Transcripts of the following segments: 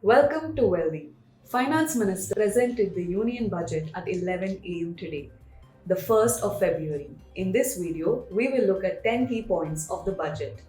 Welcome to Wealthy. Finance Minister presented the Union Budget at 11 a.m. today, the 1st of February. In this video, we will look at 10 key points of the budget.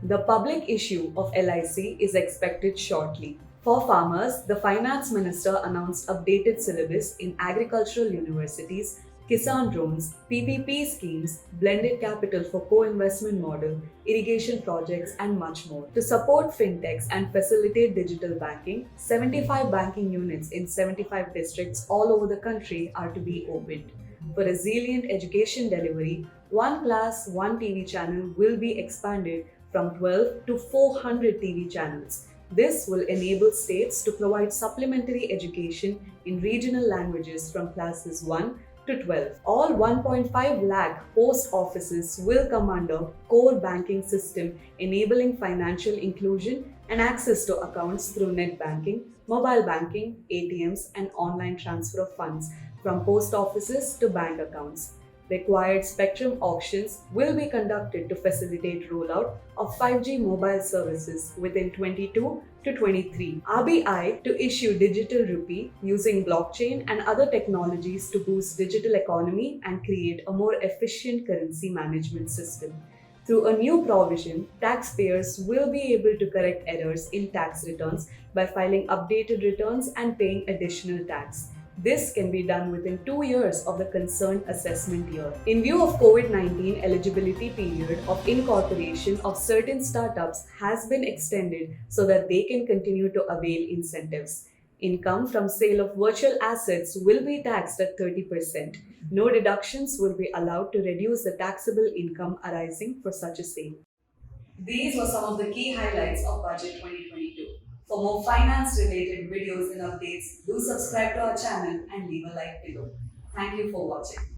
The public issue of LIC is expected shortly. For farmers, the Finance Minister announced updated syllabus in agricultural universities, Kisan Drones, PPP schemes, blended capital for co-investment model, irrigation projects and much more. To support fintechs and facilitate digital banking, 75 banking units in 75 districts all over the country are to be opened. For resilient education delivery, one class, one TV channel will be expanded from 12 to 400 TV channels. This will enable states to provide supplementary education in regional languages from classes 1 to 12. All 1.5 lakh post offices will come under core banking system, enabling financial inclusion and access to accounts through net banking, mobile banking, ATMs, and online transfer of funds from post offices to bank accounts. Required spectrum auctions will be conducted to facilitate rollout of 5G mobile services within 22 to 23. RBI to issue digital rupee using blockchain and other technologies to boost digital economy and create a more efficient currency management system. Through a new provision, taxpayers will be able to correct errors in tax returns by filing updated returns and paying additional tax. This can be done within 2 years of the concerned assessment year. In view of COVID-19, eligibility period of incorporation of certain startups has been extended so that they can continue to avail incentives. Income from sale of virtual assets will be taxed at 30%. No deductions will be allowed to reduce the taxable income arising for such a sale. These were some of the key highlights of Budget 2022. For more finance related videos and updates, do subscribe to our channel and leave a like below. Thank you for watching.